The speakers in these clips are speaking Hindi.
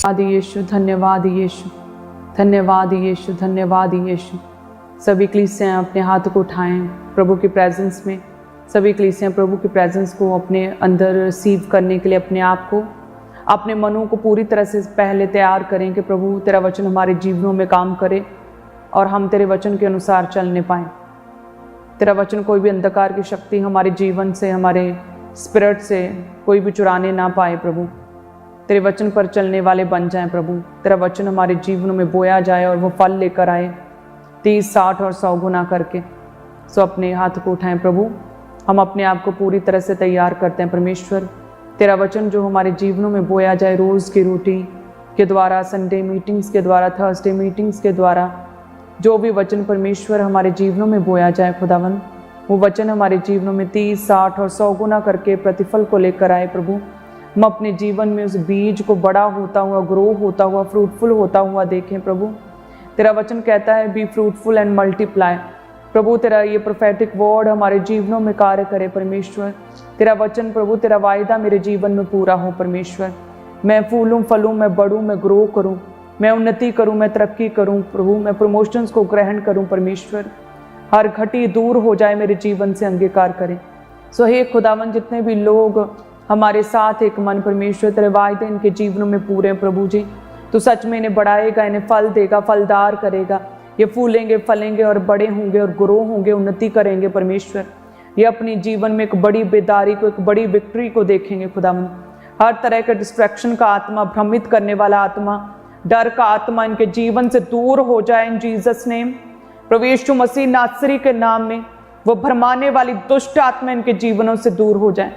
आदि यीशु, धन्यवाद यीशु, धन्यवाद यीशु, धन्यवाद यीशु। सभी कलीसियाँ अपने हाथ को उठाएं प्रभु की प्रेजेंस में। सभी कलीसियाँ प्रभु की प्रेजेंस को अपने अंदर रिसीव करने के लिए अपने आप को, अपने मनों को पूरी तरह से पहले तैयार करें कि प्रभु तेरा वचन हमारे जीवनों में काम करे और हम तेरे वचन के अनुसार चलने पाएँ। तेरा वचन कोई भी अंधकार की शक्ति हमारे जीवन से, हमारे स्पिरिट से कोई भी चुराने ना पाए प्रभु। तेरे वचन पर चलने वाले बन जाएं प्रभु। तेरा वचन हमारे जीवनों में बोया जाए और वो फल लेकर आए 30, 60 और 100 गुना करके। सो अपने हाथ को उठाएं प्रभु। हम अपने आप को पूरी तरह से तैयार करते हैं परमेश्वर। तेरा वचन जो हमारे जीवनों में बोया जाए रोज़ की रूटीन के द्वारा, संडे मीटिंग्स के द्वारा, थर्सडे मीटिंग्स के द्वारा, जो भी वचन परमेश्वर हमारे जीवनों में बोया जाए खुदावन, वो वचन हमारे जीवनों में 30, 60 और 100 गुना करके प्रतिफल को लेकर आए प्रभु। हम अपने जीवन में उस बीज को बड़ा होता हुआ, ग्रो होता हुआ, फ्रूटफुल होता हुआ देखें प्रभु। तेरा वचन कहता है बी फ्रूटफुल एंड मल्टीप्लाई। प्रभु तेरा ये प्रोफेटिक वर्ड हमारे जीवनों में कार्य करे परमेश्वर। तेरा वचन प्रभु, तेरा वायदा मेरे जीवन में पूरा हो परमेश्वर। मैं फूलूं, फलूं, मैं बढ़ूं, मैं ग्रो करूं, मैं उन्नति करूं, मैं तरक्की करूं प्रभु। मैं प्रमोशंस को ग्रहण करूं परमेश्वर। हर घटी दूर हो जाए मेरे जीवन से, अंगीकार करें। सो हे खुदावन, जितने भी लोग हमारे साथ एक मन परमेश्वर, तेरे वायदे इनके जीवनों में पूरे हैं प्रभु जी। तो सच में इन्हें बढ़ाएगा, इन्हें फल देगा, फलदार करेगा। ये फूलेंगे, फलेंगे और बड़े होंगे और ग्रो होंगे, उन्नति करेंगे परमेश्वर। ये अपनी जीवन में एक बड़ी बेदारी को, एक बड़ी विक्ट्री को देखेंगे खुदावन। हर तरह के डिस्ट्रैक्शन का आत्मा, भ्रमित करने वाला आत्मा, डर का आत्मा इनके जीवन से दूर हो जाए इन जीसस नेम। प्रभु यीशु मसीह नासरी के नाम में वो भरमाने वाली दुष्ट आत्मा इनके जीवनों से दूर हो जाए।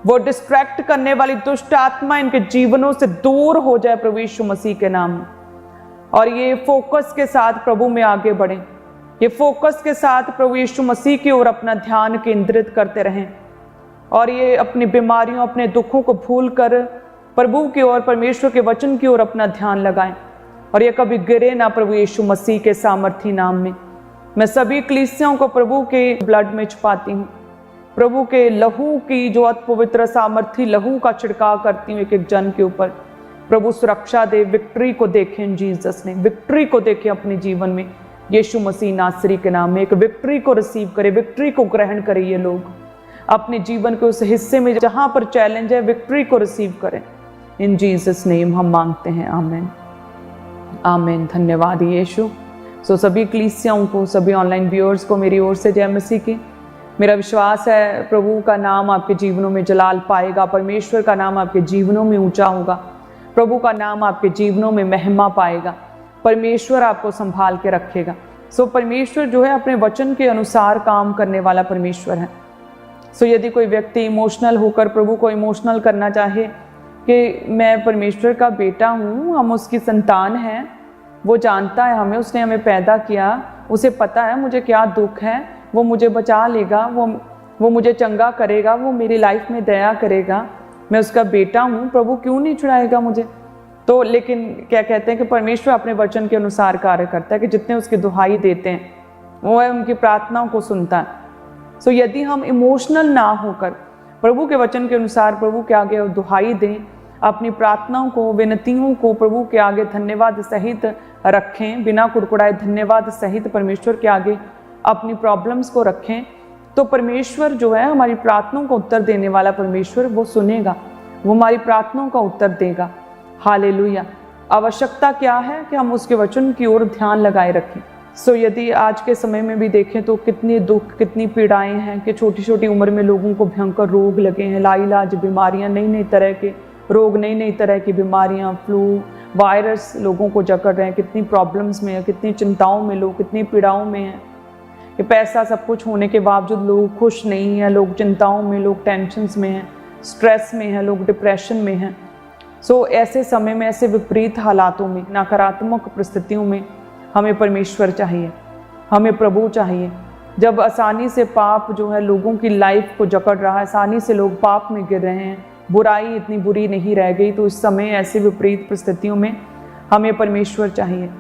वो डिस्ट्रैक्ट करने वाली दुष्ट आत्मा इनके जीवनों से दूर हो जाए प्रभु यीशु मसीह के नाम में। और ये फोकस के साथ प्रभु में आगे बढ़ें। ये फोकस के साथ प्रभु यीशु मसीह की ओर अपना ध्यान केंद्रित करते रहें। और ये अपनी बीमारियों, अपने दुखों को भूल कर प्रभु की ओर, परमेश्वर के वचन की ओर अपना ध्यान लगाएं। और ये कभी गिरे ना प्रभु यीशु मसीह के सामर्थी नाम में। मैं सभी कलीसियाओं को प्रभु के ब्लड में छुपाती हूँ। प्रभु के लहू की जो अति पवित्र सामर्थी लहू का छिड़काव करती हूँ एक एक जन के ऊपर। प्रभु सुरक्षा दे, विक्ट्री को देखें जीसस ने, विक्ट्री को देखें अपने जीवन में यीशु मसीह नासरी के नाम में। एक विक्ट्री को रिसीव करे, विक्ट्री को ग्रहण करे। ये लोग अपने जीवन के उस हिस्से में जहाँ पर चैलेंज है, विक्ट्री को रिसीव करें। इन जीसस नेम हम मांगते हैं, आमीन, आमीन। धन्यवाद यीशु। सो सभी कलीसियाओं को, सभी ऑनलाइन व्यूअर्स को मेरी ओर से जय मसीह की। मेरा विश्वास है प्रभु का नाम आपके जीवनों में जलाल पाएगा, परमेश्वर का नाम आपके जीवनों में ऊंचा होगा, प्रभु का नाम आपके जीवनों में महिमा पाएगा, परमेश्वर आपको संभाल के रखेगा। सो परमेश्वर जो है अपने वचन के अनुसार काम करने वाला परमेश्वर है। सो यदि कोई व्यक्ति इमोशनल होकर प्रभु को इमोशनल करना चाहे कि मैं परमेश्वर का बेटा हूँ, हम उसकी संतान हैं, वो जानता है हमें, उसने हमें पैदा किया, उसे पता है मुझे क्या दुख है, वो मुझे बचा लेगा, वो मुझे चंगा करेगा, वो मेरी लाइफ में दया करेगा, मैं उसका बेटा हूँ, प्रभु क्यों नहीं छुड़ाएगा मुझे। तो लेकिन क्या कहते हैं कि परमेश्वर अपने वचन के अनुसार कार्य करता है कि जितने उसकी दुहाई देते हैं वो है उनकी प्रार्थनाओं को सुनता है। सो यदि हम इमोशनल ना होकर प्रभु के वचन के अनुसार प्रभु के आगे दुहाई दें, अपनी प्रार्थनाओं को, विनतियों को प्रभु के आगे धन्यवाद सहित रखें, बिना कुड़कुड़ाए धन्यवाद सहित परमेश्वर के आगे अपनी प्रॉब्लम्स को रखें, तो परमेश्वर जो है हमारी प्रार्थनाओं का उत्तर देने वाला परमेश्वर, वो सुनेगा, वो हमारी प्रार्थनाओं का उत्तर देगा। हालेलुया। आवश्यकता क्या है कि हम उसके वचन की ओर ध्यान लगाए रखें। सो यदि आज के समय में भी देखें तो कितने दुख, कितनी पीड़ाएं हैं कि छोटी छोटी उम्र में लोगों को भयंकर रोग लगे हैं, लाइलाज बीमारियां, नई नई तरह के रोग, नई नई तरह की बीमारियां, फ्लू, वायरस लोगों को जकड़ रहे हैं। कितनी प्रॉब्लम्स में है, कितनी चिंताओं में लोग, कितनी पीड़ाओं में हैं। ये पैसा सब कुछ होने के बावजूद लोग खुश नहीं हैं, लोग चिंताओं में, लोग टेंशन्स में हैं, स्ट्रेस में हैं, लोग डिप्रेशन में हैं। सो ऐसे समय में, ऐसे विपरीत हालातों में, नकारात्मक परिस्थितियों में हमें परमेश्वर चाहिए, हमें प्रभु चाहिए। जब आसानी से पाप जो है लोगों की लाइफ को जकड़ रहा है, आसानी से लोग पाप में गिर रहे हैं, बुराई इतनी बुरी नहीं रह गई, तो इस समय ऐसे विपरीत परिस्थितियों में हमें परमेश्वर चाहिए।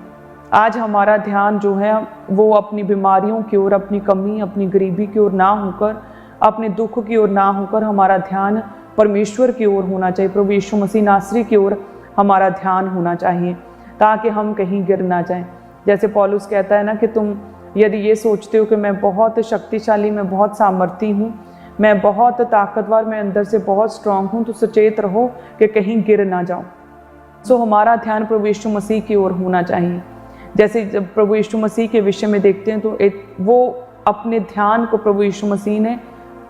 आज हमारा ध्यान जो है वो अपनी बीमारियों की ओर, अपनी कमी, अपनी गरीबी की ओर ना होकर, अपने दुख की ओर ना होकर, हमारा ध्यान परमेश्वर की ओर होना चाहिए, प्रभु यीशु मसीह नासरी की ओर हमारा ध्यान होना चाहिए ताकि हम कहीं गिर ना जाएं। जैसे पौलुस कहता है ना कि तुम यदि ये सोचते हो कि मैं बहुत शक्तिशाली, मैं बहुत सामर्थी हूँ, मैं बहुत ताकतवर, मैं अंदर से बहुत स्ट्रांग हूँ, तो सचेत रहो कि कहीं गिर ना जाओ। सो हमारा ध्यान प्रभु यीशु मसीह की ओर होना चाहिए। जैसे जब प्रभु यीशु मसीह के विषय में देखते हैं तो वो अपने ध्यान को प्रभु यीशु मसीह ने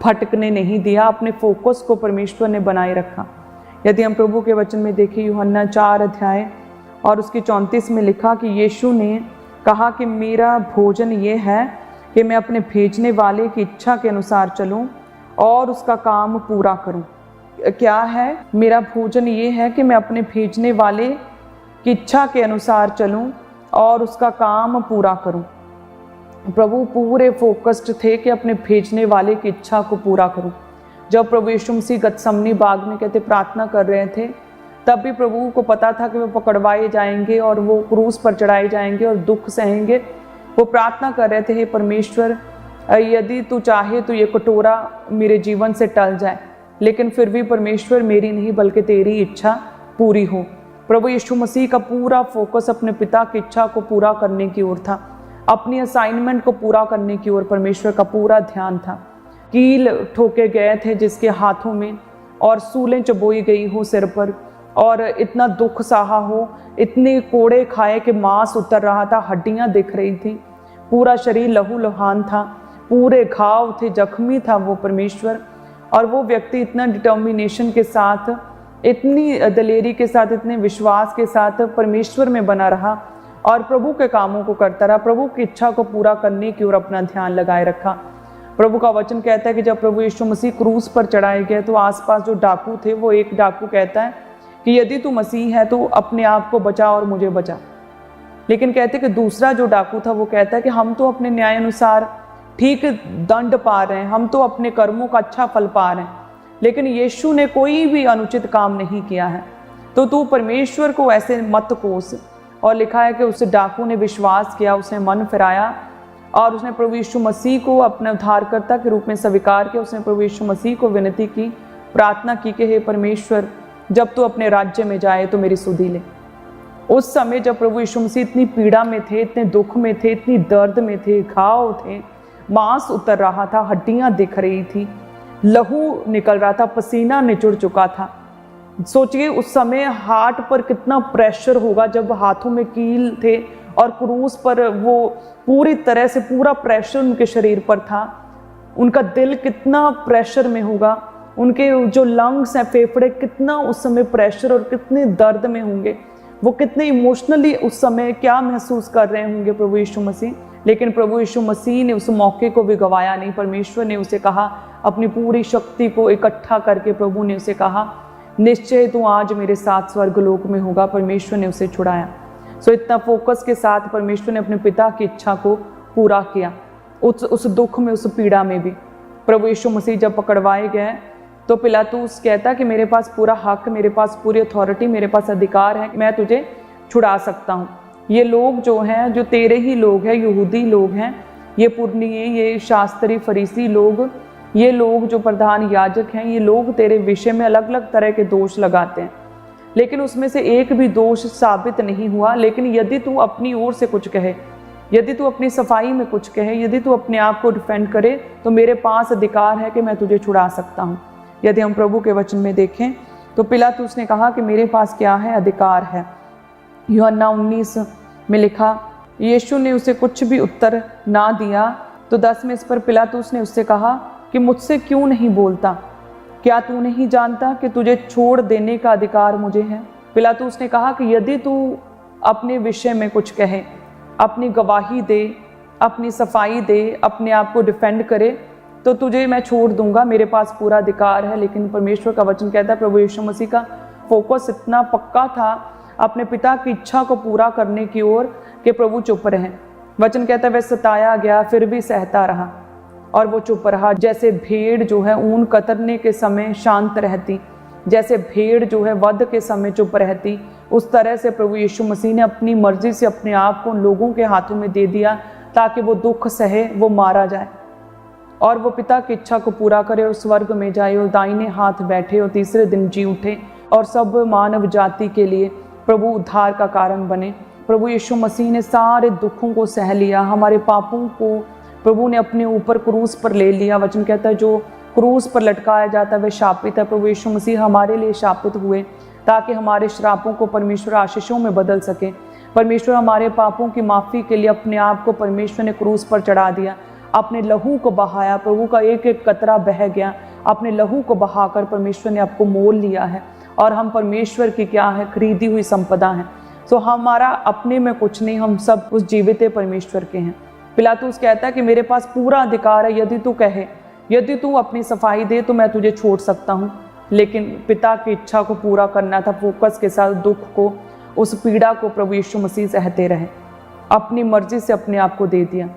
भटकने नहीं दिया, अपने फोकस को परमेश्वर ने बनाए रखा। यदि हम प्रभु के वचन में देखें, यूहन्ना 4 अध्याय और उसकी 34 में लिखा कि यीशु ने कहा कि मेरा भोजन ये है कि मैं अपने भेजने वाले की इच्छा के अनुसार चलूं और उसका काम पूरा करूं। क्या है? मेरा भोजन ये है कि मैं अपने भेजने वाले की इच्छा के अनुसार चलूं और उसका काम पूरा करूं। प्रभु पूरे फोकस्ड थे कि अपने भेजने वाले की इच्छा को पूरा करूं। जब प्रभु यीशु मसीह गतसमनी बाग में कहते प्रार्थना कर रहे थे, तब भी प्रभु को पता था कि वो पकड़वाए जाएंगे और वो क्रूस पर चढ़ाए जाएंगे और दुख सहेंगे। वो प्रार्थना कर रहे थे, हे परमेश्वर, यदि तू चाहे तो ये कटोरा मेरे जीवन से टल जाए, लेकिन फिर भी परमेश्वर मेरी नहीं बल्कि तेरी इच्छा पूरी हो। प्रभु यीशु मसीह का पूरा फोकस अपने पिता की इच्छा को पूरा करने की ओर था, अपनी असाइनमेंट को पूरा करने की ओर परमेश्वर का पूरा ध्यान था। कील ठोके गए थे जिसके हाथों में, और सूलें चबोई गई हो सिर पर, और इतना दुख सहा हो, इतने कोड़े खाए कि मांस उतर रहा था, हड्डियां दिख रही थी, पूरा शरीर लहू लुहान था, पूरे घाव थे, जख्मी था वो परमेश्वर। और वो व्यक्ति इतना डिटर्मिनेशन के साथ, इतनी दलेरी के साथ, इतने विश्वास के साथ परमेश्वर में बना रहा और प्रभु के कामों को करता रहा, प्रभु की इच्छा को पूरा करने की ओर अपना ध्यान लगाए रखा। प्रभु का वचन कहता है कि जब प्रभु यीशु मसीह क्रूस पर चढ़ाए गए तो आसपास जो डाकू थे, वो एक डाकू कहता है कि यदि तू मसीह है तो अपने आप को बचा और मुझे बचा। लेकिन कहते कि दूसरा जो डाकू था वो कहता है कि हम तो अपने न्याय अनुसार ठीक दंड पा रहे हैं, हम तो अपने कर्मों का अच्छा फल पा रहे हैं, लेकिन यीशु ने कोई भी अनुचित काम नहीं किया है, तो तू परमेश्वर को ऐसे मत कोस। और लिखा है कि उस डाकू ने विश्वास किया, उसने मन फिराया और उसने प्रभु यीशु मसीह को अपने उद्धारकर्ता के रूप में स्वीकार किया। उसने प्रभु यीशु मसीह को विनती की, प्रार्थना की कि हे परमेश्वर, जब तू अपने राज्य में जाए तो मेरी सुधि ले। उस समय जब प्रभु यीशु मसीह इतनी पीड़ा में थे, इतने दुख में थे, इतनी दर्द में थे, घाव थे, मांस उतर रहा था, हड्डियां दिख रही थी, लहू निकल रहा था, पसीना निचुड़ चुका था। सोचिए उस समय हार्ट पर कितना प्रेशर होगा जब हाथों में कील थे और क्रूस पर वो पूरी तरह से पूरा प्रेशर उनके शरीर पर था। उनका दिल कितना प्रेशर में होगा, उनके जो लंग्स हैं, फेफड़े, कितना उस समय प्रेशर और कितने दर्द में होंगे, वो कितने इमोशनली उस समय क्या महसूस कर रहे होंगे प्रभु यीशु मसीह। लेकिन प्रभु यीशु मसीह ने उस मौके को भी गंवाया नहीं। परमेश्वर ने उसे कहा, अपनी पूरी शक्ति को इकट्ठा करके प्रभु ने उसे कहा, निश्चय तू आज मेरे साथ स्वर्गलोक में होगा। परमेश्वर ने उसे छुड़ाया। सो इतना फोकस के साथ परमेश्वर ने अपने पिता की इच्छा को पूरा किया। उस दुख में, उस पीड़ा में भी प्रभु यीशु मसीह जब पकड़वाए गए तो पिलातूस कहता कि मेरे पास पूरा हक, मेरे पास पूरी अथॉरिटी, मेरे पास अधिकार है, मैं तुझे छुड़ा सकता हूँ। ये लोग जो हैं, जो तेरे ही लोग हैं, यहूदी लोग हैं, ये पुरनिये, ये शास्त्री, फरीसी लोग, ये लोग जो प्रधान याजक हैं, ये लोग तेरे विषय में अलग अलग तरह के दोष लगाते हैं, लेकिन उसमें से एक भी दोष साबित नहीं हुआ। लेकिन यदि तू अपनी ओर से कुछ कहे, यदि तू अपनी सफाई में कुछ कहे, यदि तू अपने आप को डिफेंड करे, तो मेरे पास अधिकार है कि मैं तुझे छुड़ा सकता हूँ। यदि हम प्रभु के वचन में देखें तो पिलातूस ने कहा कि मेरे पास क्या है, अधिकार है। यूहन्ना 19 में लिखा, यीशु ने उसे कुछ भी उत्तर ना दिया। तो 10 में इस पर पिलातूस ने उससे कहा कि मुझसे क्यों नहीं बोलता? क्या तू नहीं जानता कि तुझे छोड़ देने का अधिकार मुझे है? पिलातूस ने कहा कि यदि तू अपने विषय में कुछ कहे, अपनी गवाही दे, अपनी सफाई दे, अपने आप को डिफेंड करे, तो तुझे मैं छोड़ दूंगा, मेरे पास पूरा अधिकार है। लेकिन परमेश्वर का वचन कहता है, प्रभु यीशु मसीह का फोकस इतना पक्का था अपने पिता की इच्छा को पूरा करने की ओर कि प्रभु चुप रहे। वचन कहता है वह सताया गया फिर भी सहता रहा और वो चुप रहा। जैसे भेड़ जो है ऊन कतरने के समय शांत रहती, जैसे भेड़ जो है वध के समय चुप रहती, उस तरह से प्रभु यीशु मसीह ने अपनी मर्जी से अपने आप को लोगों के हाथों में दे दिया ताकि वो दुख सहे, वो मारा जाए और वो पिता की इच्छा को पूरा करे और स्वर्ग में जाए और दाहिने हाथ बैठे और तीसरे दिन जी उठे और सब मानव जाति के लिए प्रभु उद्धार का कारण बने। प्रभु यीशु मसीह ने सारे दुखों को सह लिया, हमारे पापों को प्रभु ने अपने ऊपर क्रूस पर ले लिया। वचन कहता है जो क्रूस पर लटकाया जाता है वह शापित है। प्रभु यीशु मसीह हमारे लिए शापित हुए ताकि हमारे श्रापों को परमेश्वर आशीषों में बदल सके। परमेश्वर हमारे पापों की माफ़ी के लिए अपने आप को परमेश्वर ने क्रूस पर चढ़ा दिया, अपने लहू को बहाया। प्रभु का एक एक कतरा बह गया, अपने लहू को बहाकर परमेश्वर ने आपको मोल लिया है और हम परमेश्वर की क्या है, खरीदी हुई संपदा है। सो हमारा अपने में कुछ नहीं, हम सब उस जीवित परमेश्वर के हैं। पिलातुस कहता है कि मेरे पास पूरा अधिकार है, यदि तू कहे, यदि तू अपनी सफाई दे तो मैं तुझे छोड़ सकता हूँ। लेकिन पिता की इच्छा को पूरा करना था, फोकस के साथ दुख को, उस पीड़ा को प्रभु यीशु मसीह सहते रहे, अपनी मर्जी से अपने आप को दे दिया।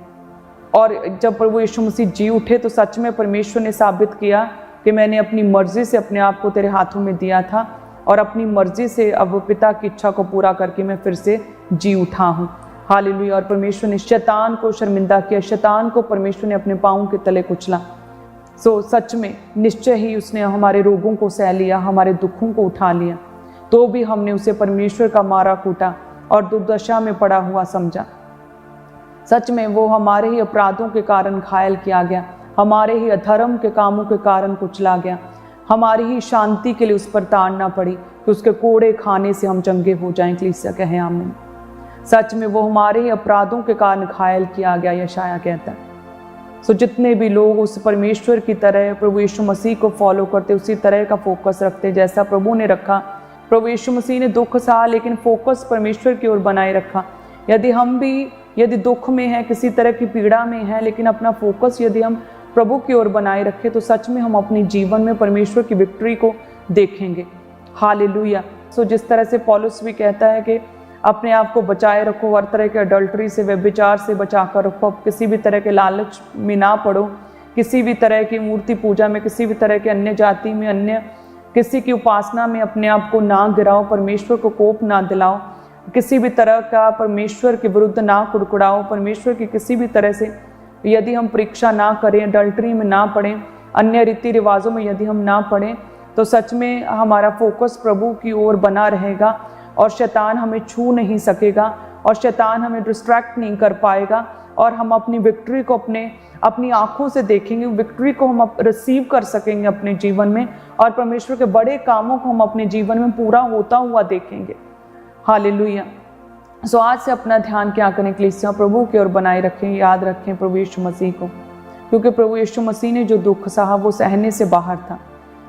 और जब प्रभु यीशु मसीह जी उठे तो सच में परमेश्वर ने साबित किया कि मैंने अपनी मर्जी से अपने आप को तेरे हाथों में दिया था और अपनी मर्जी से अब पिता की इच्छा को पूरा करके मैं फिर से जी उठा हूँ। हालेलुया। और परमेश्वर ने शैतान को शर्मिंदा किया, शैतान को परमेश्वर ने अपने पाँव के तले कुचला। सो सच में निश्चय ही उसने हमारे रोगों को सह लिया, हमारे दुखों को उठा लिया, तो भी हमने उसे परमेश्वर का मारा कूटा और दुर्दशा में पड़ा हुआ समझा। सच में वो हमारे ही अपराधों के कारण घायल किया गया, हमारे ही अधर्म के कामों के कारण कुचला गया, हमारी ही शांति के लिए उस पर ताड़ना पड़ी कि उसके कोड़े खाने से हम चंगे हो जाएं। कलीसिया कहे आमीन। सच में वो हमारे ही अपराधों के कारण घायल किया गया, यशायाह कहता है। सो जितने भी लोग उस परमेश्वर की तरह प्रभु यीशु मसीह को फॉलो करते, उसी तरह का फोकस रखते जैसा प्रभु ने रखा। प्रभु यीशु मसीह ने दुख सहा लेकिन फोकस परमेश्वर की ओर बनाए रखा। यदि हम भी यदि दुख में है, किसी तरह की पीड़ा में है, लेकिन अपना फोकस यदि हम प्रभु की ओर बनाए रखें तो सच में हम अपने जीवन में परमेश्वर की विक्ट्री को देखेंगे। हालेलुया। सो जिस तरह से पौलुस भी कहता है कि अपने आप को बचाए रखो, हर तरह के अडल्ट्री से, व्यभिचार से बचा कर रखो, किसी भी तरह के लालच में ना पड़ो, किसी भी तरह की मूर्ति पूजा में, किसी भी तरह के अन्य जाति में, अन्य किसी की उपासना में अपने आप को ना गिराओ, परमेश्वर को कोप ना दिलाओ, किसी भी तरह का परमेश्वर के विरुद्ध ना कुड़कुड़ाओ, परमेश्वर की किसी भी तरह से यदि हम परीक्षा ना करें, अडल्ट्री में ना पड़ें, अन्य रीति रिवाजों में यदि हम ना पड़ें, तो सच में हमारा फोकस प्रभु की ओर बना रहेगा और शैतान हमें छू नहीं सकेगा और शैतान हमें डिस्ट्रैक्ट नहीं कर पाएगा और हम अपनी विक्ट्री को अपनी आंखों से देखेंगे, विक्ट्री को हम रिसीव कर सकेंगे अपने जीवन में और परमेश्वर के बड़े कामों को हम अपने जीवन में पूरा होता हुआ देखेंगे। हालेलुया। सो आज से अपना ध्यान क्या करें कलीसिया, प्रभु की ओर बनाए रखें, याद रखें प्रभु यीशु मसीह को, क्योंकि प्रभु यीशु मसीह ने जो दुख सहा वो सहने से बाहर था।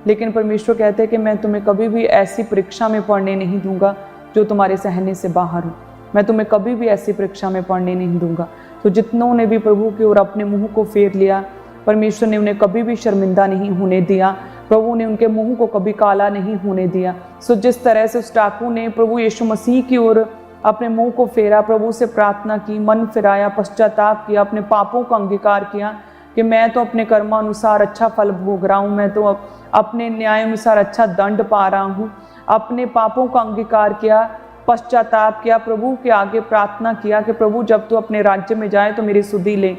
लेकिन परमेश्वर कहते हैं कि मैं तुम्हें कभी भी ऐसी परीक्षा में पड़ने नहीं दूंगा जो तुम्हारे सहने से बाहर हो। मैं तुम्हें कभी भी ऐसी परीक्षा में पड़ने नहीं दूंगा। तो जितनों ने भी प्रभु की ओर अपने मुंह को फेर लिया, परमेश्वर ने उन्हें कभी भी शर्मिंदा नहीं होने दिया, प्रभु ने उनके मुंह को कभी काला नहीं होने दिया। सो जिस तरह से उस डाकू ने प्रभु यीशु मसीह की ओर अपने मुंह को फेरा, प्रभु से प्रार्थना की, मन फिराया, पश्चाताप किया, अपने पापों का अंगीकार किया कि मैं तो अपने कर्मानुसार अच्छा फल भोग रहा हूँ, मैं तो अपने न्याय अनुसार अच्छा दंड पा रहा हूँ, अपने पापों का अंगीकार किया, पश्चाताप किया, प्रभु के आगे प्रार्थना किया कि प्रभु जब तू अपने राज्य में जाए तो मेरी सुधि ले,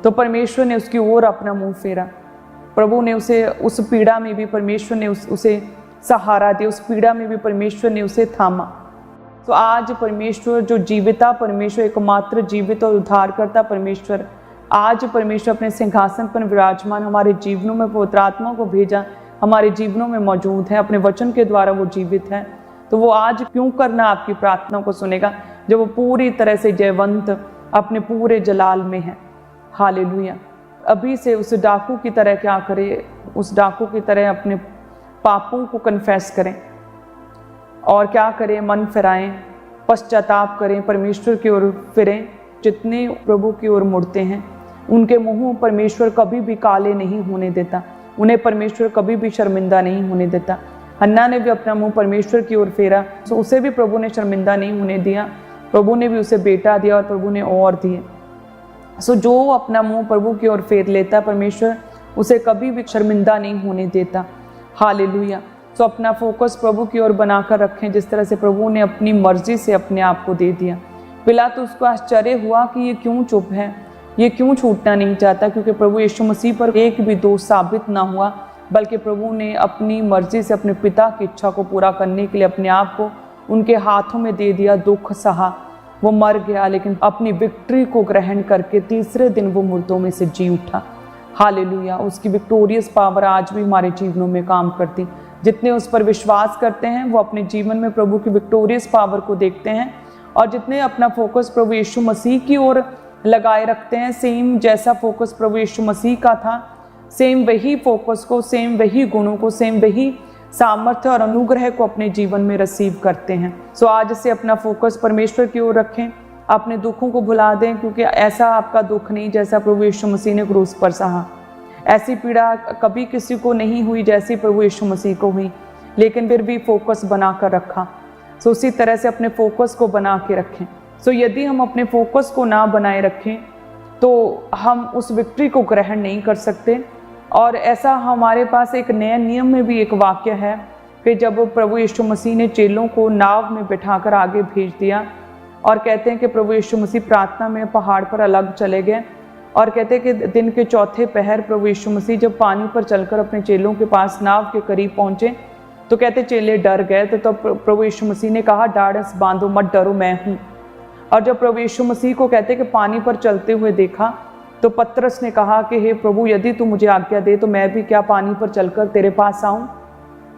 तो परमेश्वर ने उसकी ओर अपना मुंह फेरा। प्रभु ने उसे उस पीड़ा में भी परमेश्वर ने उसे सहारा दिया, उस पीड़ा में भी परमेश्वर ने उसे थामा। तो आज परमेश्वर जो जीविता परमेश्वर, एकमात्र जीवित और उद्धारकर्ता परमेश्वर, आज परमेश्वर अपने सिंहासन पर विराजमान हमारे जीवनों में पवित्र आत्मा को भेजा, हमारे जीवनों में मौजूद है, अपने वचन के द्वारा वो जीवित है। तो वो आज क्यों करना आपकी प्रार्थना को सुनेगा जब वो पूरी तरह से जयवंत अपने पूरे जलाल में है। हालेलुया। अभी से उस डाकू की तरह क्या करें, उस डाकू की तरह अपने पापों को कन्फेस करें और क्या करें, मन फिराएं, पश्चाताप करें, परमेश्वर की ओर फिरें। जितने प्रभु की ओर मुड़ते हैं उनके मुंह परमेश्वर कभी भी काले नहीं होने देता, उन्हें परमेश्वर कभी भी शर्मिंदा नहीं होने देता। हन्ना ने भी अपना मुंह परमेश्वर की ओर फेरा, तो उसे भी प्रभु ने शर्मिंदा नहीं होने दिया, प्रभु ने भी उसे बेटा दिया और प्रभु ने और दिए। सो जो अपना मुंह प्रभु की ओर फेर लेता, परमेश्वर उसे कभी भी शर्मिंदा नहीं होने देता। हालेलुया। सो अपना फोकस प्रभु की ओर बनाकर रखें, जिस तरह से प्रभु ने अपनी मर्जी से अपने आप को दे दिया। पिलातुस उसको आश्चर्य हुआ कि ये क्यों चुप है, ये क्यों छूटना नहीं चाहता, क्योंकि प्रभु यीशु मसीह पर एक भी दोष साबित ना हुआ, बल्कि प्रभु ने अपनी मर्जी से अपने पिता की इच्छा को पूरा करने के लिए अपने आप को उनके हाथों में दे दिया, दुख सहा, वो मर गया, लेकिन अपनी विक्ट्री को ग्रहण करके तीसरे दिन वो मुर्दों में से जी उठा। हालेलुया। उसकी विक्टोरियस पावर आज भी हमारे जीवनों में काम करती। जितने उस पर विश्वास करते हैं वो अपने जीवन में प्रभु की विक्टोरियस पावर को देखते हैं, और जितने अपना फोकस प्रभु यीशु मसीह की ओर लगाए रखते हैं, सेम जैसा फोकस प्रभु यीशु मसीह का था, सेम वही फोकस को, सेम वही गुणों को, सेम वही सामर्थ्य और अनुग्रह को अपने जीवन में रिसीव करते हैं। सो आज से अपना फोकस परमेश्वर की ओर रखें, अपने दुखों को भुला दें, क्योंकि ऐसा आपका दुख नहीं जैसा प्रभु यीशु मसीह ने क्रूस पर सहा। ऐसी पीड़ा कभी किसी को नहीं हुई जैसी प्रभु यीशु मसीह को हुई, लेकिन फिर भी फोकस बना कर रखा। सो उसी तरह से अपने फोकस को बना के रखें। सो यदि हम अपने फोकस को ना बनाए रखें तो हम उस विक्ट्री को ग्रहण नहीं कर सकते। और ऐसा हमारे पास एक नया नियम में भी एक वाक्य है कि जब प्रभु यीशु मसीह ने चेलों को नाव में बिठाकर आगे भेज दिया, और कहते हैं कि प्रभु यीशु मसीह प्रार्थना में पहाड़ पर अलग चले गए, और कहते हैं कि दिन के चौथे पहर प्रभु यीशु मसीह जब पानी पर चलकर अपने चेलों के पास नाव के करीब पहुंचे तो कहते चेले डर गए। तो तब प्रभु यीशु मसीह ने कहा, ढाढ़स बांधो, मत डरो, मैं हूँ। और जब प्रभु यीशु मसीह को कहते कि पानी पर चलते हुए देखा तो पतरस ने कहा कि हे प्रभु, यदि तू मुझे आज्ञा दे तो मैं भी क्या पानी पर चलकर तेरे पास आऊं?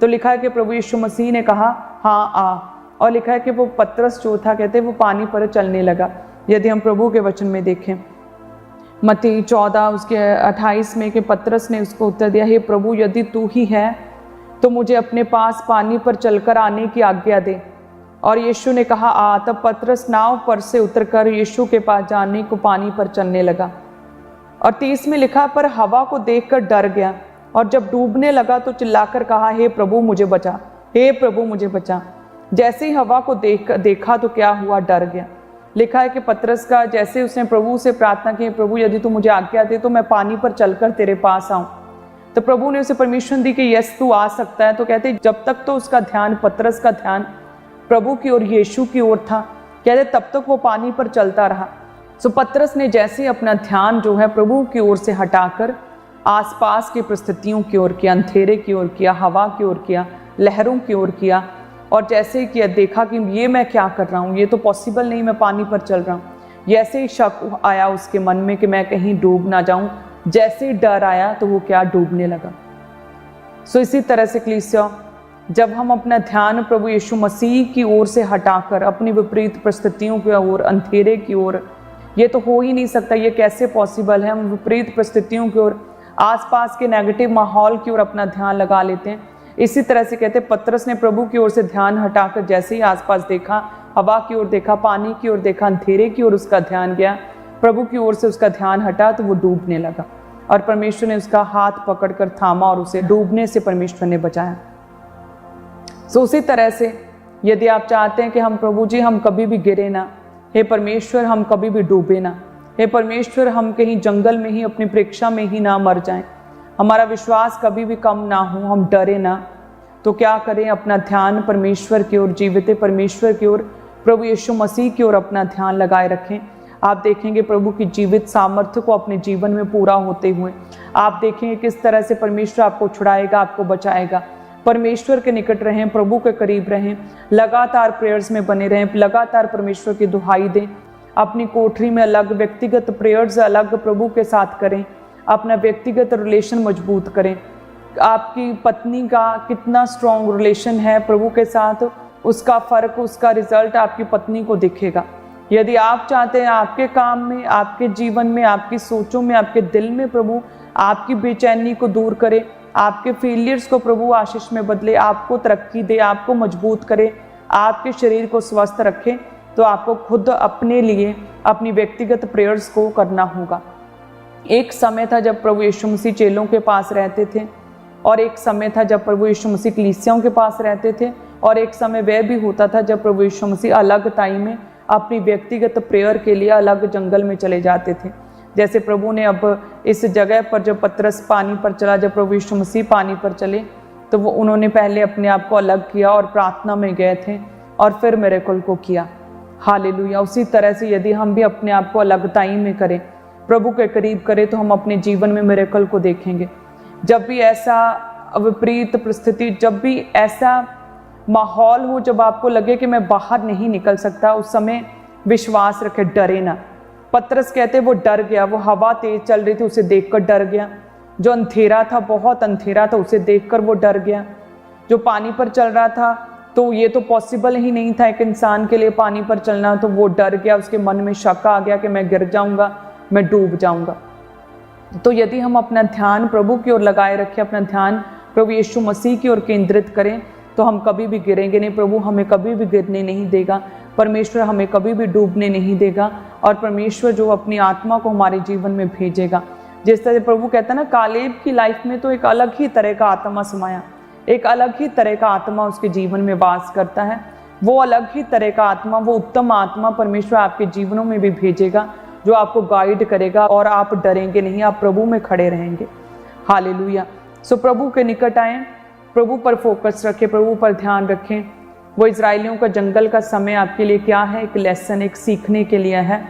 तो लिखा है कि प्रभु यीशु मसीह ने कहा, हाँ आ। और लिखा है कि वो पतरस जो था, कहते वो पानी पर चलने लगा। यदि हम प्रभु के वचन में देखें मत्ती 14 उसके 28 में, कि पतरस ने उसको उत्तर दिया, हे प्रभु, यदि तू ही है तो मुझे अपने पास पानी पर चलकर आने की आज्ञा दे। और यीशु ने कहा, आ। तब पतरस नाव पर से उतरकर यीशु के पास जाने को पानी पर चलने लगा। और 30 में लिखा, पर हवा को देखकर डर गया, और जब डूबने लगा तो चिल्लाकर कहा, हे प्रभु मुझे बचा, हे प्रभु मुझे बचा। जैसे ही हवा को देखा तो क्या हुआ, डर गया। लिखा है कि पतरस का जैसे उसने प्रभु से प्रार्थना की, प्रभु यदि तू मुझे आज्ञा दे तो मैं पानी पर चलकर तेरे पास आऊं, तो प्रभु ने उसे परमिशन दी कि यस तू आ सकता है। तो कहते जब तक तो उसका ध्यान, पतरस का ध्यान प्रभु की ओर, यीशु की ओर था, कहते तब तक वो पानी पर चलता रहा। सो पतरस ने जैसे अपना ध्यान जो है प्रभु की ओर से हटाकर आसपास की परिस्थितियों की ओर किया, अंधेरे की ओर किया, हवा की ओर किया, लहरों की ओर किया, और जैसे ही किया देखा कि ये मैं क्या कर रहा हूँ, ये तो पॉसिबल नहीं, मैं पानी पर चल रहा हूँ। ऐसे ही शक आया उसके मन में कि मैं कहीं डूब ना जाऊं। जैसे ही डर आया तो वो क्या, डूबने लगा। सो इसी तरह से कलीसिया, जब हम अपना ध्यान प्रभु यीशु मसीह की ओर से हटाकर अपनी विपरीत परिस्थितियों की ओर, अंधेरे की ओर, ये तो हो ही नहीं सकता, ये कैसे पॉसिबल है, हम विपरीत परिस्थितियों की ओर, आसपास के नेगेटिव माहौल की ओर अपना ध्यान लगा लेते हैं। इसी तरह से कहते पतरस ने प्रभु की ओर से ध्यान हटाकर जैसे ही आसपास देखा, हवा की ओर देखा, पानी की ओर देखा, अंधेरे की ओर उसका ध्यान गया, प्रभु की ओर से उसका ध्यान हटा तो वो डूबने लगा, और परमेश्वर ने उसका हाथ पकड़कर थामा और उसे डूबने से परमेश्वर ने बचाया। सो उसी तरह से यदि आप चाहते हैं कि हम प्रभु जी हम कभी भी गिरे ना, हे परमेश्वर हम कभी भी डूबे ना, हे परमेश्वर हम कहीं जंगल में ही, अपनी परीक्षा में ही ना मर जाएं, हमारा विश्वास कभी भी कम ना हो, हम डरे ना, तो क्या करें, अपना ध्यान परमेश्वर की ओर, जीवित परमेश्वर की ओर, प्रभु यीशु मसीह की ओर अपना ध्यान लगाए रखें। आप देखेंगे प्रभु की जीवित सामर्थ्य को अपने जीवन में पूरा होते हुए, आप देखेंगे किस तरह से परमेश्वर आपको छुड़ाएगा, आपको बचाएगा। परमेश्वर के निकट रहें, प्रभु के करीब रहें, लगातार प्रेयर्स में बने रहें, लगातार परमेश्वर की दुहाई दें, अपनी कोठरी में अलग व्यक्तिगत प्रेयर्स अलग प्रभु के साथ करें, अपना व्यक्तिगत रिलेशन मजबूत करें। आपकी पत्नी का कितना स्ट्रॉन्ग रिलेशन है प्रभु के साथ, उसका फ़र्क, उसका रिजल्ट आपकी पत्नी को दिखेगा। यदि आप चाहते हैं आपके काम में, आपके जीवन में, आपकी सोचों में, आपके दिल में प्रभु आपकी बेचैनी को दूर करे, आपके फेलियर्स को प्रभु आशीष में बदले, आपको तरक्की दे, आपको मजबूत करे, आपके शरीर को स्वस्थ रखे, तो आपको खुद अपने लिए अपनी व्यक्तिगत प्रेयर्स को करना होगा। एक समय था जब प्रभु यीशु मसीह चेलों के पास रहते थे, और एक समय था जब प्रभु यीशु मसीह कलीसियाओं के पास रहते थे, और एक समय वह भी होता था जब प्रभु यीशु मसीह अलग टाइम में अपनी व्यक्तिगत प्रेयर के लिए अलग जंगल में चले जाते थे। जैसे प्रभु ने अब इस जगह पर जब पतरस पानी पर चला, जब प्रभु यीशु मसीह पानी पर चले, तो वो उन्होंने पहले अपने आप को अलग किया और प्रार्थना में गए थे, और फिर मिरेकल को किया। हालेलुया। उसी तरह से यदि हम भी अपने आप को अलग टाइम में करें, प्रभु के करीब करें, तो हम अपने जीवन में मिरेकल को देखेंगे। जब भी ऐसा विपरीत परिस्थिति, जब भी ऐसा माहौल हो जब आपको लगे कि मैं बाहर नहीं निकल सकता, उस समय विश्वास रखे, डरे ना। पतरस कहते वो डर गया, वो हवा तेज चल रही थी उसे देखकर डर गया, जो अंधेरा था, बहुत अंधेरा था, उसे देखकर वो डर गया, जो पानी पर चल रहा था तो ये तो पॉसिबल ही नहीं था एक इंसान के लिए पानी पर चलना, तो वो डर गया, उसके मन में शक आ गया कि मैं गिर जाऊंगा, मैं डूब जाऊंगा। तो यदि हम अपना ध्यान प्रभु की ओर लगाए रखें, अपना ध्यान प्रभु यीशु मसीह की ओर केंद्रित करें, तो हम कभी भी गिरेंगे नहीं। प्रभु हमें कभी भी गिरने नहीं देगा, परमेश्वर हमें कभी भी डूबने नहीं देगा, और परमेश्वर जो अपनी आत्मा को हमारे जीवन में भेजेगा। जिस तरह प्रभु कहता है ना, कालेब की लाइफ में तो एक अलग ही तरह का आत्मा समाया, एक अलग ही तरह का आत्मा उसके जीवन में वास करता है। वो अलग ही तरह का आत्मा, वो उत्तम आत्मा परमेश्वर आपके जीवनों में भी भेजेगा, जो आपको गाइड करेगा और आप डरेंगे नहीं, आप प्रभु में खड़े रहेंगे। हालेलुया। सो प्रभु के निकट आएं, प्रभु पर फोकस रखें, प्रभु पर ध्यान रखें। वो इजरायलियों का जंगल का समय आपके लिए क्या है? एक लेसन, एक सीखने के लिए है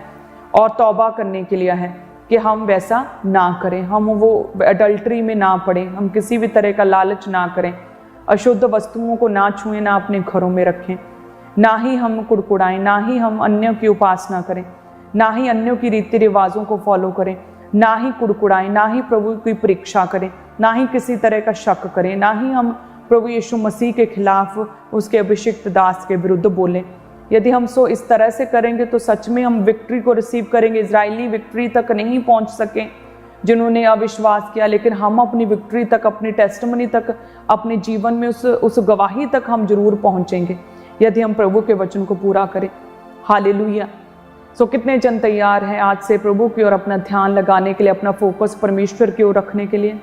और तौबा करने के लिए है कि हम वैसा ना करें, हम वो अडल्ट्री में ना पड़ें, हम किसी भी तरह का लालच ना करें, अशुद्ध वस्तुओं को ना छुएं, ना अपने घरों में रखें, ना ही हम कुड़कुड़ाएं, ना ही हम अन्यों की उपासना करें, ना ही अन्यों की रीति रिवाजों को फॉलो करें, ना ही कुड़कुड़ाएं, ना ही प्रभु की परीक्षा करें, ना ही किसी तरह का शक करें, ना ही हम प्रभु यीशु मसीह के खिलाफ, उसके अभिषिक्त दास के विरुद्ध बोलें। यदि हम सो इस तरह से करेंगे तो सच में हम विक्ट्री को रिसीव करेंगे। इजरायली विक्ट्री तक नहीं पहुंच सके जिन्होंने अविश्वास किया, लेकिन हम अपनी विक्ट्री तक, अपनी टेस्टिमनी तक, अपने जीवन में उस गवाही तक हम जरूर पहुंचेंगे यदि हम प्रभु के वचन को पूरा करें। हालेलुया। सो कितने जन तैयार हैं आज से प्रभु की ओर अपना ध्यान लगाने के लिए, अपना फोकस परमेश्वर की ओर रखने के लिए?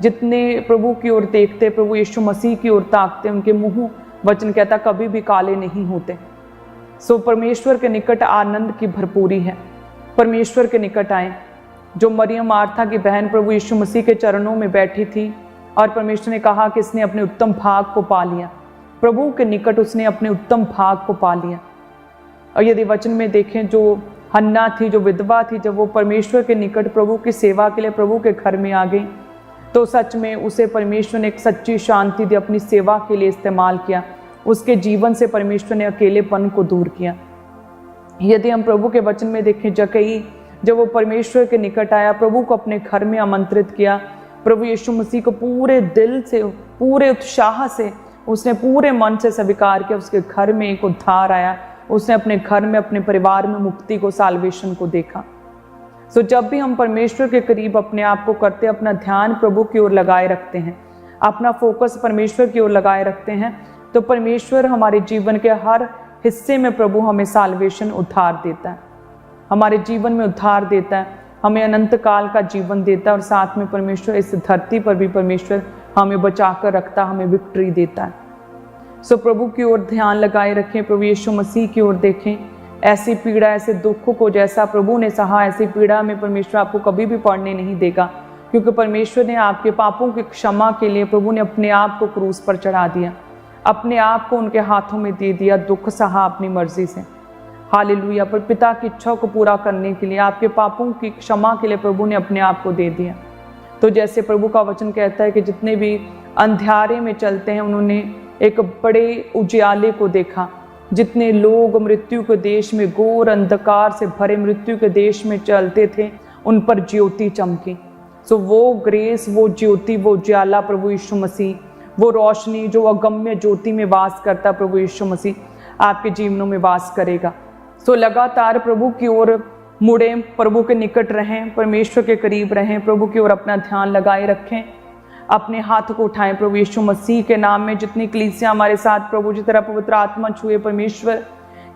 जितने प्रभु की ओर देखते, प्रभु यीशु मसीह की ओर ताकते, उनके मुंह वचन कहता कभी भी काले नहीं होते। सो परमेश्वर के निकट आनंद की भरपूरी है। परमेश्वर के निकट आए। जो मरियम मार्था की बहन प्रभु यीशु मसीह के चरणों में बैठी थी और परमेश्वर ने कहा कि इसने अपने उत्तम भाग को पा लिया, प्रभु के निकट उसने अपने उत्तम भाग को पा लिया। और यदि वचन में देखें, जो हन्ना थी, जो विधवा थी, जब वो परमेश्वर के निकट प्रभु की सेवा के लिए प्रभु के घर में आ गई, तो सच में उसे परमेश्वर ने एक सच्ची शांति दी, अपनी सेवा के लिए इस्तेमाल किया। उसके जीवन से परमेश्वर ने अकेलेपन को दूर किया। यदि हम प्रभु के वचन में देखें, जकई जब वो परमेश्वर के निकट आया, प्रभु को अपने घर में आमंत्रित किया, प्रभु यीशु मसीह को पूरे दिल से, पूरे उत्साह से, उसने पूरे मन से स्वीकार किया, उसके घर में एक उद्धार आया, उसने अपने घर में, अपने परिवार में मुक्ति को, साल्वेशन को देखा। सो जब भी हम परमेश्वर के करीब अपने आप को करते, अपना ध्यान प्रभु की ओर लगाए रखते हैं, अपना फोकस परमेश्वर की ओर लगाए रखते हैं, तो परमेश्वर हमारे जीवन के हर हिस्से में प्रभु हमें साल्वेशन, उद्धार देता है, हमारे जीवन में उद्धार देता है, हमें अनंत काल का जीवन देता है, और साथ में परमेश्वर इस धरती पर भी परमेश्वर हमें बचा कर रखता, हमें विक्ट्री देता है। सो प्रभु की ओर ध्यान लगाए रखें, प्रभु यीशु मसीह की ओर देखें। ऐसी पीड़ा, ऐसे दुख को जैसा प्रभु ने सहा, ऐसी पीड़ा में परमेश्वर आपको कभी भी पड़ने नहीं देगा, क्योंकि परमेश्वर ने आपके पापों की क्षमा के लिए प्रभु ने अपने आप को क्रूस पर चढ़ा दिया, अपने आप को उनके हाथों में दे दिया, दुख सहा अपनी मर्जी से। हालेलुया। पर पिता की इच्छा को पूरा करने के लिए, आपके पापों की क्षमा के लिए प्रभु ने अपने आप को दे दिया। तो जैसे प्रभु का वचन कहता है कि जितने भी अंधियारे में चलते हैं, उन्होंने एक बड़े उजियाले को देखा। जितने लोग मृत्यु के देश में, घोर अंधकार से भरे मृत्यु के देश में चलते थे, उन पर ज्योति चमकी। सो वो ग्रेस, वो ज्योति, वो उजियाला प्रभु यीशु मसीह, वो रोशनी जो अगम्य ज्योति में वास करता प्रभु यीशु मसीह आपके जीवनों में वास करेगा। सो लगातार प्रभु की ओर मुड़ें, प्रभु के निकट रहें, परमेश्वर के करीब रहें, प्रभु की ओर अपना ध्यान लगाए रखें, अपने हाथ को उठाएं प्रभु यीशु मसीह के नाम में। जितनी कलीसिया हमारे साथ प्रभु जी तरह पवित्र आत्मा छुए, परमेश्वर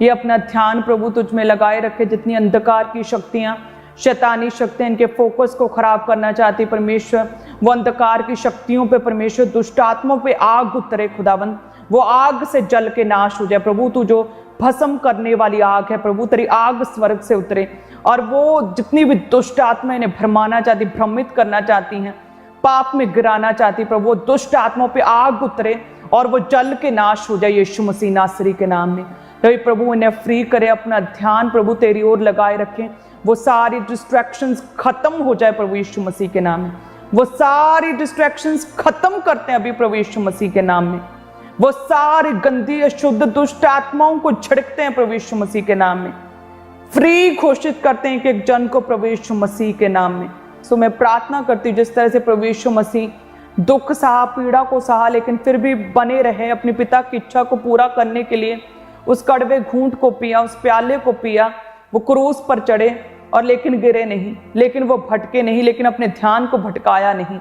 ये अपना ध्यान प्रभु तुझ में लगाए रखे। जितनी अंधकार की शक्तियाँ, शैतानी शक्तियाँ इनके फोकस को खराब करना चाहती, परमेश्वर वो अंधकार की शक्तियों पे, परमेश्वर दुष्ट आत्माओं पे आग उतरे खुदावंद, वो आग से जल के नाश हो जाए प्रभु। तू जो भस्म करने वाली आग है प्रभु, तेरी आग स्वर्ग से उतरे, और वो जितनी भी दुष्ट आत्मा इन्हें भरमाना चाहती, भ्रमित करना चाहती हैं, पाप में गिराना चाहती प्रभु, वो दुष्ट आत्माओं पे आग उतरे और वो जल के नाश हो जाए यीशु मसीह नासरी के नाम में। तो प्रभु इन्हें फ्री करे, अपना ध्यान प्रभु तेरी ओर लगाए रखें, वो सारी डिस्ट्रैक्शंस खत्म हो जाए प्रभु यीशु मसीह के नाम में। वो सारी डिस्ट्रैक्शंस खत्म करते हैं अभी प्रभु यीशु मसीह के नाम में। वो सारी गंदी अशुद्ध दुष्ट आत्माओं को झिड़कते हैं प्रभु यीशु मसीह के नाम में। फ्री घोषित करते हैं कि एक जन को प्रभु यीशु मसीह के नाम में। सो मैं प्रार्थना करती हूँ जिस तरह से प्रभु यीशु मसीह दुख सहा, पीड़ा को सहा, लेकिन फिर भी बने रहे अपने पिता की इच्छा को पूरा करने के लिए, उस कड़वे घूंट को पिया, उस प्याले को पिया, वो क्रूस पर चढ़े और लेकिन गिरे नहीं, लेकिन वो भटके नहीं, लेकिन अपने ध्यान को भटकाया नहीं,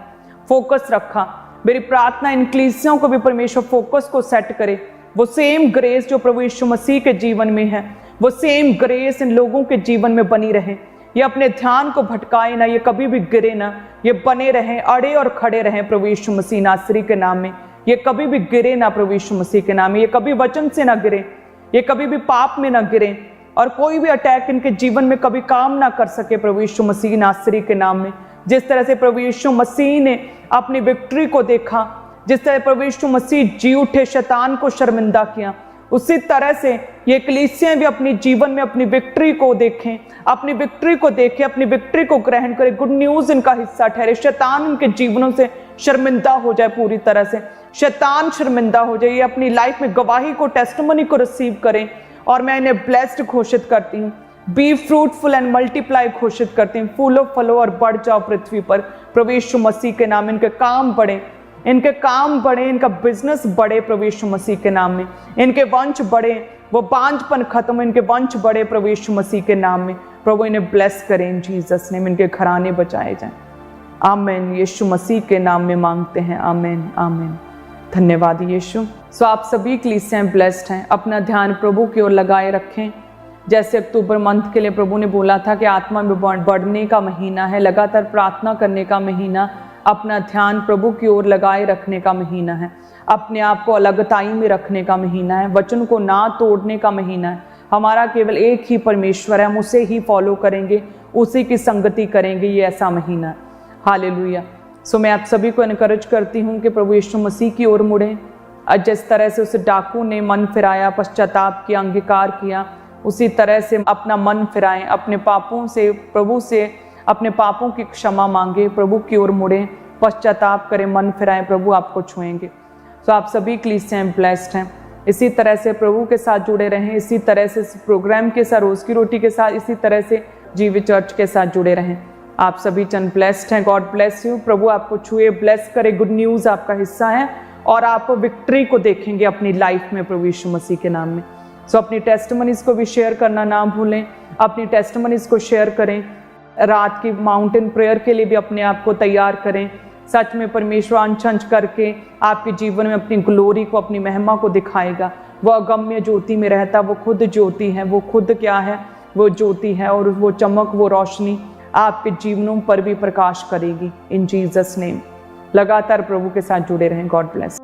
फोकस रखा। मेरी प्रार्थना इन कलीसियों को भी परमेश्वर फोकस को सेट करे। वो सेम ग्रेस जो प्रभु यीशु मसीह के जीवन में है, वो सेम ग्रेस इन लोगों के जीवन में बनी रहे। ये अपने ध्यान को भटकाए ना, ये कभी भी गिरे ना, ये बने रहें, अड़े और खड़े रहें प्रभु यीशु मसीह नासरी के नाम में। ये कभी भी गिरे ना प्रभु यीशु मसीह के नाम में। ये कभी वचन से ना गिरे, ये कभी भी पाप में ना गिरे, और कोई भी अटैक इनके जीवन में कभी काम ना कर सके प्रभु यीशु मसीह नासरी के नाम में। जिस तरह से प्रभु यीशु मसीह ने अपनी विक्ट्री को देखा, जिस तरह प्रभु यीशु मसीह जी उठे, शैतान को शर्मिंदा किया, उसी तरह से ये कलीसियां भी अपने जीवन में अपनी विक्ट्री को देखें, अपनी विक्ट्री को देखें, अपनी विक्ट्री को ग्रहण करें। गुड न्यूज इनका हिस्सा ठहरे। शैतान इनके जीवनों से शर्मिंदा हो जाए, पूरी तरह से शैतान शर्मिंदा हो जाए। ये अपनी लाइफ में गवाही को, टेस्टिमनी को रिसीव करें। और मैं इन्हें ब्लेस्ड घोषित करती हूँ, बी फ्रूटफुल एंड मल्टीप्लाई घोषित करती हूँ। फूलो फलो और बढ़ जाओ पृथ्वी पर प्रभु यीशु मसीह के नाम। इनके काम बढ़े, इनके काम बढ़े, इनका बिजनेस बढ़े प्रभु यीशु मसीह के नाम में। इनके वंश बढ़े, वो बांझपन खत्म, इनके वंश बढ़े प्रभु यीशु मसीह के नाम में। प्रभु इन्हें ब्लेस करें इन जीसस नेम। इनके घराने बचाए जाएं। आमीन। यीशु मसीह के नाम में मांगते हैं, आमीन आमीन। धन्यवाद यीशु। सो आप सभी कलीसियां ब्लेस्ड हैं। अपना ध्यान प्रभु की ओर लगाए रखें। जैसे अक्टूबर मंथ के लिए प्रभु ने बोला था कि आत्मा में बढ़ने का महीना है, लगातार प्रार्थना करने का महीना, अपना ध्यान प्रभु की ओर लगाए रखने का महीना है, अपने आप को अलगताई में रखने का महीना है, वचन को ना तोड़ने का महीना है। हमारा केवल एक ही परमेश्वर है, हम उसे ही फॉलो करेंगे, उसी की संगति करेंगे। ये ऐसा महीना है। हालेलुया। सो मैं आप सभी को इनकरेज करती हूँ कि प्रभु यीशु मसीह की ओर मुड़ें। जिस तरह से उस डाकू ने मन फिराया, पश्चाताप किया, अंगीकार किया, उसी तरह से अपना मन फिराएं, अपने पापों से, प्रभु से अपने पापों की क्षमा मांगे, प्रभु की ओर मुड़ें, पश्चाताप करें, मन फिराएं, प्रभु आपको छुएंगे। तो आप सभी कलीसियां ब्लेस्ड हैं। इसी तरह से प्रभु के साथ जुड़े रहें, इसी तरह से इस प्रोग्राम के साथ, रोज की रोटी के साथ, इसी तरह से जीवित चर्च के साथ जुड़े रहें। आप सभी जन ब्लेस्ड हैं। God bless you. प्रभु आपको छुए, ब्लेस करे। गुड न्यूज़ आपका हिस्सा है और आप विक्ट्री को देखेंगे अपनी लाइफ में प्रभु यीशु मसीह के नाम में। सो अपनी टेस्टिमनीज को भी शेयर करना ना भूलें। अपनी टेस्टिमनीज को शेयर करें। रात की माउंटेन प्रेयर के लिए भी अपने आप को तैयार करें। सच में परमेश्वर अंश करके आपके जीवन में अपनी ग्लोरी को, अपनी महिमा को दिखाएगा। वो अगम्य ज्योति में रहता, वो खुद ज्योति है। वो खुद क्या है? वो ज्योति है, और वो चमक, वो रोशनी आपके जीवनों पर भी प्रकाश करेगी। इन जीसस नेम लगातार प्रभु के साथ जुड़े रहें। God bless.